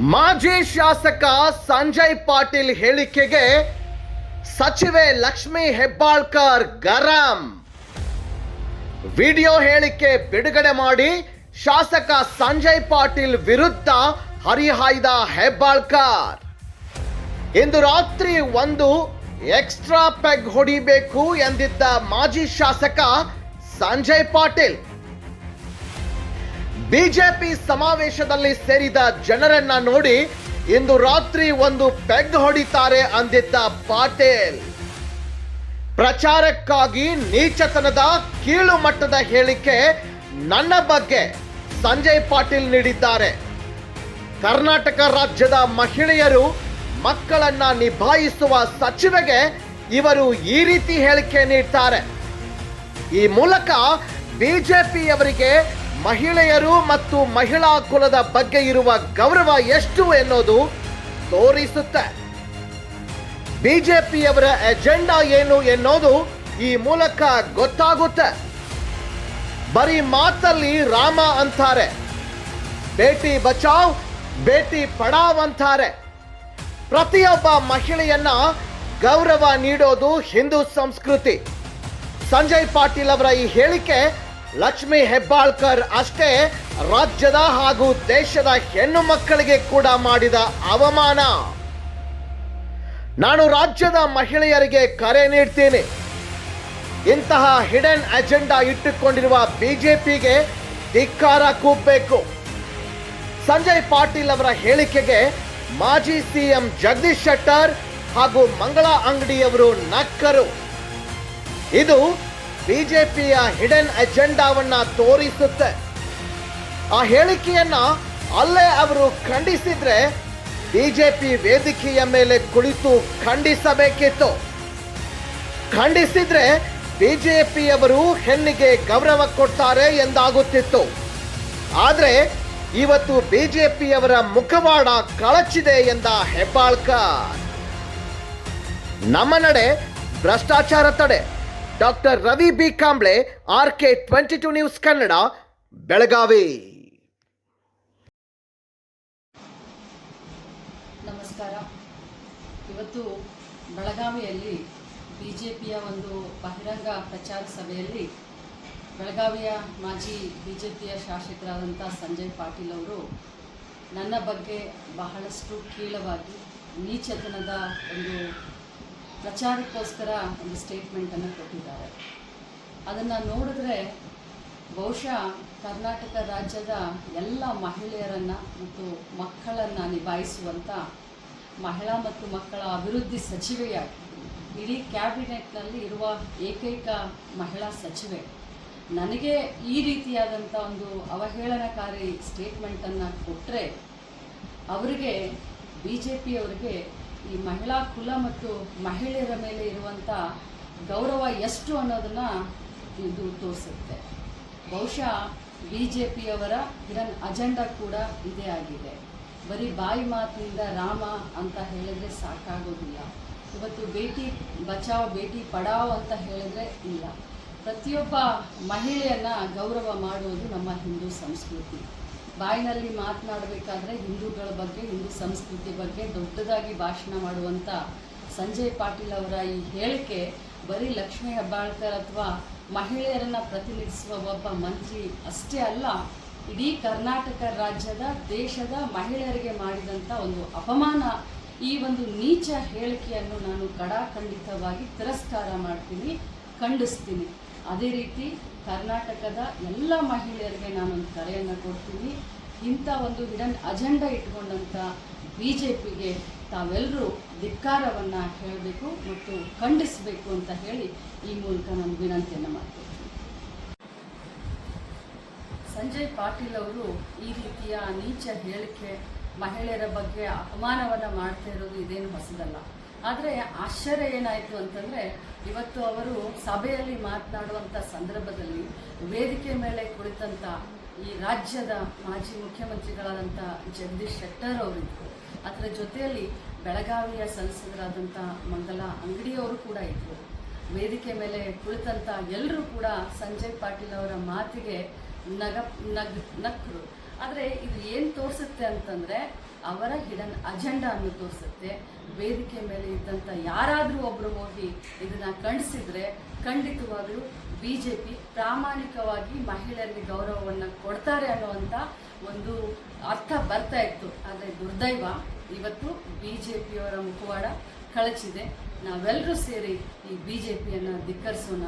ಮಾಜಿ ಶಾಸಕ ಸಂಜಯ್ ಪಾಟೀಲ್ ಹೇಳಿಕೆಗೆ ಸಚಿವೆ ಲಕ್ಷ್ಮಿ ಹೆಬ್ಬಾಳ್ಕರ್ ಗರಂ. ವಿಡಿಯೋ ಹೇಳಿಕೆ ಬಿಡುಗಡೆ ಮಾಡಿ ಶಾಸಕ ಸಂಜಯ್ ಪಾಟೀಲ್ ವಿರುದ್ಧ ಹರಿಹಾಯ್ದ ಹೆಬ್ಬಾಳ್ಕರ್. ಇಂದು ರಾತ್ರಿ ಒಂದು ಎಕ್ಸ್ಟ್ರಾ ಪೆಗ್ ಹೊಡಿಬೇಕು ಎಂದಿದ್ದ ಮಾಜಿ ಶಾಸಕ ಸಂಜಯ್ ಪಾಟೀಲ್ ಬಿಜೆಪಿ ಸಮಾವೇಶದಲ್ಲಿ ಸೇರಿದ ಜನರನ್ನ ನೋಡಿ ಇಂದು ರಾತ್ರಿ ಒಂದು ಪೆಗ್ ಹೊಡಿತಾರೆ ಅಂದಿದ್ದ ಪಾಟೀಲ್ ಪ್ರಚಾರಕ್ಕಾಗಿ ನೀಚತನದ ಕೀಳು ಮಟ್ಟದ ಹೇಳಿಕೆ ನನ್ನ ಬಗ್ಗೆ ಸಂಜಯ್ ಪಾಟೀಲ್ ನೀಡಿದ್ದಾರೆ. ಕರ್ನಾಟಕ ರಾಜ್ಯದ ಮಹಿಳೆಯರು ಮಕ್ಕಳನ್ನ ನಿಭಾಯಿಸುವ ಸಚಿವೆಗೆ ಇವರು ಈ ರೀತಿ ಹೇಳಿಕೆ ನೀಡ್ತಾರೆ. ಈ ಮೂಲಕ ಬಿಜೆಪಿಯವರಿಗೆ ಮಹಿಳೆಯರು ಮತ್ತು ಮಹಿಳಾ ಕುಲದ ಬಗ್ಗೆ ಇರುವ ಗೌರವ ಎಷ್ಟು ಎನ್ನುವುದು ತೋರಿಸುತ್ತೆ. ಬಿಜೆಪಿಯವರ ಎಜೆಂಡಾ ಏನು ಎನ್ನುವುದು ಈ ಮೂಲಕ ಗೊತ್ತಾಗುತ್ತೆ. ಬರೀ ಮಾತಲ್ಲಿ ರಾಮ ಅಂತಾರೆ, ಬೇಟಿ ಬಚಾವ್ ಬೇಟಿ ಪಡಾವ್ ಅಂತಾರೆ. ಪ್ರತಿಯೊಬ್ಬ ಮಹಿಳೆಯನ್ನ ಗೌರವ ನೀಡೋದು ಹಿಂದೂ ಸಂಸ್ಕೃತಿ. ಸಂಜಯ್ ಪಾಟೀಲ್ ಅವರ ಈ ಹೇಳಿಕೆ ಲಕ್ಷ್ಮಿ ಹೆಬ್ಬಾಳ್ಕರ್ ಅಷ್ಟೇ, ರಾಜ್ಯದ ಹಾಗೂ ದೇಶದ ಹೆಣ್ಣು ಮಕ್ಕಳಿಗೆ ಕೂಡ ಮಾಡಿದ ಅವಮಾನ. ನಾನು ರಾಜ್ಯದ ಮಹಿಳೆಯರಿಗೆ ಕರೆ ನೀಡ್ತೀನಿ, ಇಂತಹ ಹಿಡನ್ ಅಜೆಂಡಾ ಇಟ್ಟುಕೊಂಡಿರುವ ಬಿಜೆಪಿಗೆ ಧಿಕ್ಕಾರ ಕೂಗಬೇಕು. ಸಂಜಯ್ ಪಾಟೀಲ್ ಅವರ ಹೇಳಿಕೆಗೆ ಮಾಜಿ ಸಿಎಂ ಜಗದೀಶ್ ಶೆಟ್ಟರ್ ಹಾಗೂ ಮಂಗಳಾ ಅಂಗಡಿಯವರು ನಕ್ಕರು. ಇದು ಬಿಜೆಪಿಯ ಹಿಡನ್ ಅಜೆಂಡಾವನ್ನ ತೋರಿಸುತ್ತೆ. ಆ ಹೇಳಿಕೆಯನ್ನ ಅಲ್ಲೇ ಅವರು ಖಂಡಿಸಿದ್ರೆ ಬಿಜೆಪಿ ವೇದಿಕೆಯ ಮೇಲೆ ಕುಳಿತು ಖಂಡಿಸಬೇಕಿತ್ತು. ಖಂಡಿಸಿದ್ರೆ ಬಿಜೆಪಿಯವರು ಹೆಣ್ಣಿಗೆ ಗೌರವ ಕೊಡ್ತಾರೆ ಎಂದಾಗುತ್ತಿತ್ತು. ಆದರೆ ಇವತ್ತು ಬಿಜೆಪಿಯವರ ಮುಖವಾಡ ಕಳಚಿದೆ ಎಂದ ಹೆಬ್ಬಾಳ್ಕರ್. ನಮ್ಮ ನಡೆ ಭ್ರಷ್ಟಾಚಾರ ತಡೆ. Doctor Ravi B Kamble, RK22 news Kannada, Belagavi. ನಮಸ್ಕಾರ. ಇವತ್ತು ಬೆಳಗಾವಿಯಲ್ಲಿ ಬಿಜೆಪಿಯ ಒಂದು ಬಹಿರಂಗ ಪ್ರಚಾರ ಸಭೆಯಲ್ಲಿ ಬೆಳಗಾವಿಯ ಮಾಜಿ ಬಿಜೆಪಿಯ ಶಾಸಕರಾದಂಥ ಸಂಜಯ್ ಪಾಟೀಲ್ ಅವರು ನನ್ನ ಬಗ್ಗೆ ಬಹಳಷ್ಟು ಕೀಳವಾಗಿ ನೀಚತನದ ಒಂದು ಪ್ರಚಾರಕ್ಕೋಸ್ಕರ ಒಂದು ಸ್ಟೇಟ್ಮೆಂಟನ್ನು ಕೊಟ್ಟಿದ್ದಾರೆ. ಅದನ್ನು ನೋಡಿದ್ರೆ ಬಹುಶಃ ಕರ್ನಾಟಕ ರಾಜ್ಯದ ಎಲ್ಲ ಮಹಿಳೆಯರನ್ನು ಮತ್ತು ಮಕ್ಕಳನ್ನು ನಿಭಾಯಿಸುವಂಥ ಮಹಿಳಾ ಮತ್ತು ಮಕ್ಕಳ ಅಭಿವೃದ್ಧಿ ಸಚಿವೆಯಾಗಿ ಇಡೀ ಕ್ಯಾಬಿನೆಟ್ನಲ್ಲಿ ಇರುವ ಏಕೈಕ ಮಹಿಳಾ ಸಚಿವೆ ನನಗೆ ಈ ರೀತಿಯಾದಂಥ ಒಂದು ಅವಹೇಳನಕಾರಿ ಸ್ಟೇಟ್ಮೆಂಟನ್ನು ಕೊಟ್ಟರೆ ಅವರಿಗೆ ಬಿಜೆಪಿಯವರಿಗೆ ಈ ಮಹಿಳಾ ಕುಲ ಮತ್ತು ಮಹಿಳೆಯರ ಮೇಲೆ ಇರುವಂಥ ಗೌರವ ಎಷ್ಟು ಅನ್ನೋದನ್ನು ಇದು ತೋರಿಸುತ್ತೆ. ಬಹುಶಃ ಬಿಜೆಪಿಯವರ ಹಿಡನ್ ಅಜೆಂಡಾ ಕೂಡ ಇದೇ ಆಗಿದೆ. ಬರೀ ಬಾಯಿ ಮಾತಿನಿಂದ ರಾಮ ಅಂತ ಹೇಳಿದ್ರೆ ಸಾಕಾಗೋದಿಲ್ಲ. ಇವತ್ತು ಬೇಟಿ ಬಚಾವ್ ಬೇಟಿ ಪಡಾವ್ ಅಂತ ಹೇಳಿದ್ರೆ ಇಲ್ಲ. ಪ್ರತಿಯೊಬ್ಬ ಮಹಿಳೆಯನ್ನು ಗೌರವ ಮಾಡುವುದು ನಮ್ಮ ಹಿಂದೂ ಸಂಸ್ಕೃತಿ. ಬಾಯಿನಲ್ಲಿ ಮಾತನಾಡಬೇಕಾದ್ರೆ ಹಿಂದೂಗಳ ಬಗ್ಗೆ, ಹಿಂದೂ ಸಂಸ್ಕೃತಿ ಬಗ್ಗೆ ದೊಡ್ಡದಾಗಿ ಭಾಷಣ ಮಾಡುವಂಥ ಸಂಜಯ್ ಪಾಟೀಲ್ ಅವರ ಈ ಹೇಳಿಕೆ ಬರೀ ಲಕ್ಷ್ಮಿ ಹೆಬ್ಬಾಳ್ಕರ್ ಅಥವಾ ಮಹಿಳೆಯರನ್ನು ಪ್ರತಿನಿಧಿಸುವ ಒಬ್ಬ ಮಂತ್ರಿ ಅಷ್ಟೇ ಅಲ್ಲ, ಇಡೀ ಕರ್ನಾಟಕ ರಾಜ್ಯದ ದೇಶದ ಮಹಿಳೆಯರಿಗೆ ಮಾಡಿದಂಥ ಒಂದು ಅಪಮಾನ. ಈ ಒಂದು ನೀಚ ಹೇಳಿಕೆಯನ್ನು ನಾನು ಖಂಡಿತವಾಗಿ ತಿರಸ್ಕಾರ ಮಾಡ್ತೀನಿ, ಖಂಡಿಸ್ತೀನಿ. ಅದೇ ರೀತಿ ಕರ್ನಾಟಕದ ಎಲ್ಲ ಮಹಿಳೆಯರಿಗೆ ನಾನೊಂದು ಕರೆಯನ್ನು ಕೊಡ್ತೀನಿ. ಇಂಥ ಒಂದು ಹಿಡನ್ ಅಜೆಂಡಾ ಇಟ್ಕೊಂಡಂಥ ಬಿಜೆಪಿಗೆ ತಾವೆಲ್ಲರೂ ಧಿಕ್ಕಾರವನ್ನು ಹೇಳಬೇಕು ಮತ್ತು ಖಂಡಿಸಬೇಕು ಅಂತ ಹೇಳಿ ಈ ಮೂಲಕ ನಾನು ವಿನಂತಿಯನ್ನು ಮಾಡ್ತೀನಿ. ಸಂಜಯ್ ಪಾಟೀಲ್ ಅವರು ಈ ರೀತಿಯ ನೀಚ ಹೇಳಿಕೆ, ಮಹಿಳೆಯರ ಬಗ್ಗೆ ಅಪಮಾನವನ್ನು ಮಾಡ್ತಾ ಇರೋದು ಇದೇನು ಹೊಸದಲ್ಲ. ಆದರೆ ಆಶ್ಚರ್ಯ ಏನಾಯಿತು ಅಂತಂದರೆ, ಇವತ್ತು ಅವರು ಸಭೆಯಲ್ಲಿ ಮಾತನಾಡುವಂಥ ಸಂದರ್ಭದಲ್ಲಿ ವೇದಿಕೆ ಮೇಲೆ ಕುಳಿತಂಥ ಈ ರಾಜ್ಯದ ಮಾಜಿ ಮುಖ್ಯಮಂತ್ರಿಗಳಾದಂಥ ಜಗದೀಶ್ ಶೆಟ್ಟರ್ ಅವರಿದ್ದರು. ಅದರ ಜೊತೆಯಲ್ಲಿ ಬೆಳಗಾವಿಯ ಸಂಸದರಾದಂಥ ಮಂಗಲಾ ಅಂಗಡಿಯವರು ಕೂಡ ಇದ್ದರು. ವೇದಿಕೆ ಮೇಲೆ ಕುಳಿತಂಥ ಎಲ್ಲರೂ ಕೂಡ ಸಂಜಯ್ ಪಾಟೀಲ್ ಅವರ ಮಾತಿಗೆ ನಕ್ಕರು. ಆದರೆ ಇದು ಏನು ತೋರಿಸುತ್ತೆ ಅಂತಂದರೆ ಅವರ ಹಿಡನ್ ಅಜೆಂಡಾ ಅನ್ನು ತೋರಿಸುತ್ತೆ. ವೇದಿಕೆ ಮೇಲೆ ಇದ್ದಂಥ ಯಾರಾದರೂ ಒಬ್ಬರು ಹೋಗಿ ಇದನ್ನು ಖಂಡಿಸಿದ್ರೆ ಖಂಡಿತವಾಗಲೂ BJP ಪ್ರಾಮಾಣಿಕವಾಗಿ ಮಹಿಳೆಯರಿಗೆ ಗೌರವವನ್ನು ಕೊಡ್ತಾರೆ ಅನ್ನುವಂಥ ಒಂದು ಅರ್ಥ ಬರ್ತಾ ಇತ್ತು. ಆದರೆ ದುರ್ದೈವ ಇವತ್ತು BJPಯವರ ಮುಖವಾಡ ಕಳಚಿದೆ. ನಾವೆಲ್ಲರೂ ಸೇರಿ ಈ BJPಯನ್ನು ಧಿಕ್ಕರಿಸೋಣ.